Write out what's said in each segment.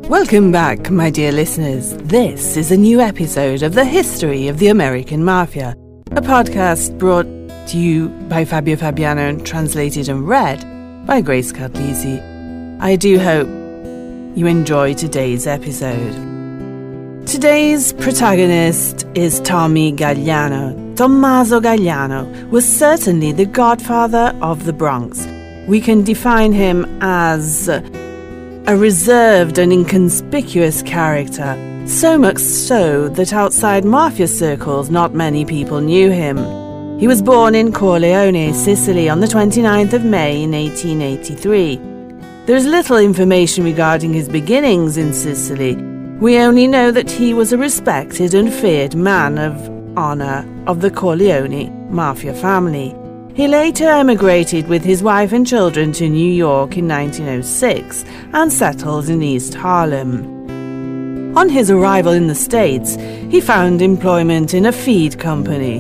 Welcome back, my dear listeners. This is a new episode of the History of the American Mafia, a podcast brought to you by Fabio Fabiano and translated and read by Grace Carlisi. I do hope you enjoy today's episode. Today's protagonist is Tommy Gagliano. Tommaso Gagliano was certainly the godfather of the Bronx. We can define him as a reserved and inconspicuous character, so much so that outside mafia circles not many people knew him. He was born in Corleone, Sicily on the 29th of May in 1883. There is little information regarding his beginnings in Sicily. We only know that he was a respected and feared man of honor of the Corleone mafia family. He later emigrated with his wife and children to New York in 1906 and settled in East Harlem. On his arrival in the States, he found employment in a feed company.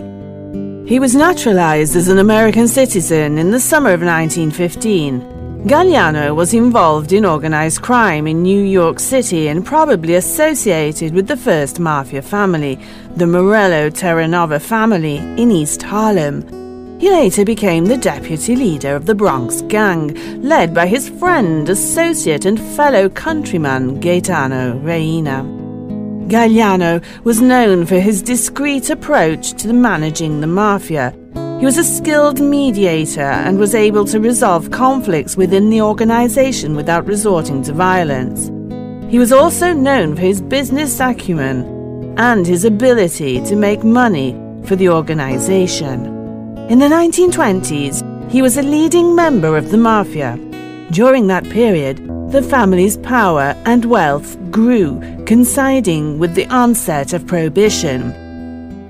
He was naturalized as an American citizen in the summer of 1915. Gagliano was involved in organized crime in New York City and probably associated with the first mafia family, the Morello-Terranova family in East Harlem. He later became the deputy leader of the Bronx gang, led by his friend, associate and fellow countryman Gaetano Reina. Gagliano was known for his discreet approach to managing the mafia. He was a skilled mediator and was able to resolve conflicts within the organization without resorting to violence. He was also known for his business acumen and his ability to make money for the organization. In the 1920s, he was a leading member of the mafia. During that period, the family's power and wealth grew, coinciding with the onset of Prohibition.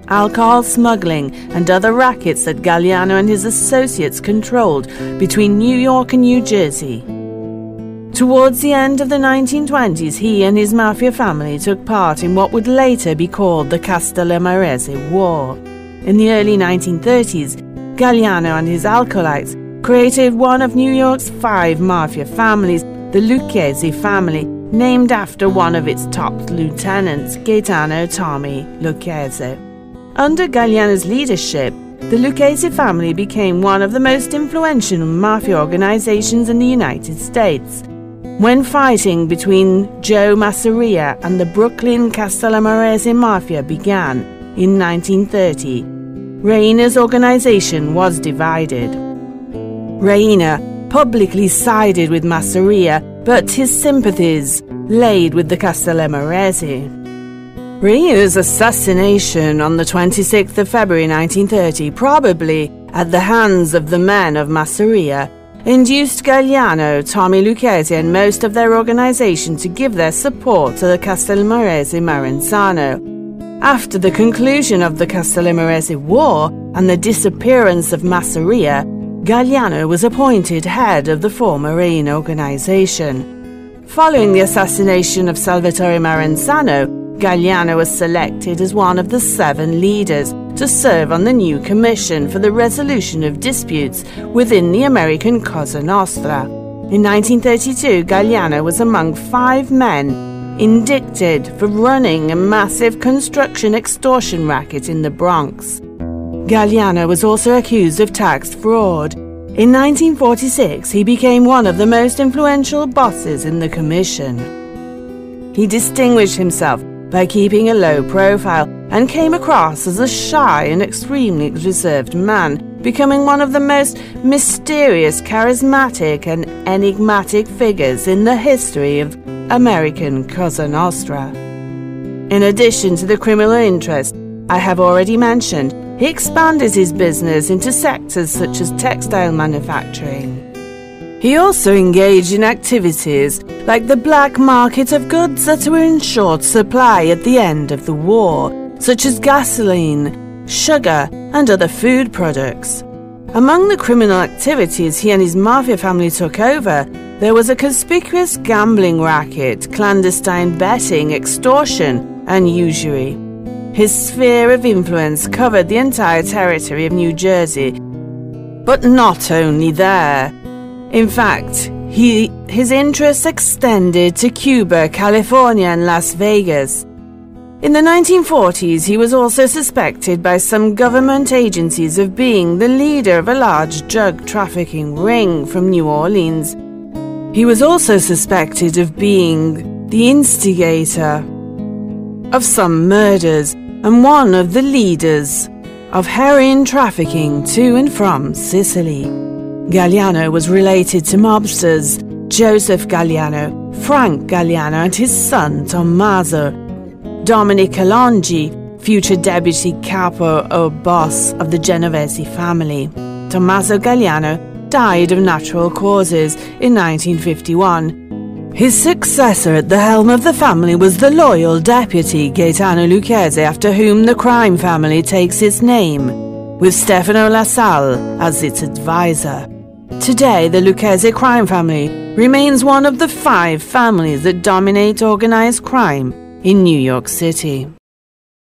Alcohol smuggling and other rackets that Gagliano and his associates controlled between New York and New Jersey. Towards the end of the 1920s, he and his mafia family took part in what would later be called the Castellamarese War. In the early 1930s, Gagliano and his acolytes created one of New York's 5 mafia families, the Lucchese family, named after one of its top lieutenants, Gaetano Tommy Lucchese. Under Gagliano's leadership, the Lucchese family became one of the most influential mafia organizations in the United States. When fighting between Joe Masseria and the Brooklyn Castellamarese Mafia began in 1930, Reina's organization was divided. Reina publicly sided with Masseria, but his sympathies laid with the Castellamarese. Reina's assassination on the 26th of February 1930, probably at the hands of the men of Masseria, induced Gagliano, Tommy Lucchese and most of their organization to give their support to the Castellamarese Marenzano. After the conclusion of the Castellamarese War and the disappearance of Masseria, Gagliano was appointed head of the former Reina organization. Following the assassination of Salvatore Marenzano, Gagliano was selected as one of the 7 leaders to serve on the new commission for the resolution of disputes within the American Cosa Nostra. In 1932, Gagliano was among 5 men indicted for running a massive construction extortion racket in the Bronx. Gagliano was also accused of tax fraud. In 1946, he became one of the most influential bosses in the commission. He distinguished himself by keeping a low profile and came across as a shy and extremely reserved man, becoming one of the most mysterious, charismatic and enigmatic figures in the history of American Cosa Nostra. In addition to the criminal interest I have already mentioned, he expanded his business into sectors such as textile manufacturing. He also engaged in activities like the black market of goods that were in short supply at the end of the war, such as gasoline, sugar, and other food products. Among the criminal activities he and his mafia family took over, there was a conspicuous gambling racket, clandestine betting, extortion, and usury. His sphere of influence covered the entire territory of New Jersey, but not only there. In fact, his interests extended to Cuba, California, and Las Vegas. In the 1940s, he was also suspected by some government agencies of being the leader of a large drug trafficking ring from New Orleans. He was also suspected of being the instigator of some murders and one of the leaders of heroin trafficking to and from Sicily. Gagliano was related to mobsters Joseph Gagliano, Frank Gagliano, and his son Tommaso. Dominic Alongi, future deputy capo or boss of the Genovese family. Tommaso Gagliano died of natural causes in 1951. His successor at the helm of the family was the loyal deputy Gaetano Lucchese, after whom the crime family takes its name, with Stefano La Salle as its advisor. Today, the Lucchese crime family remains one of the 5 families that dominate organized crime in New York City.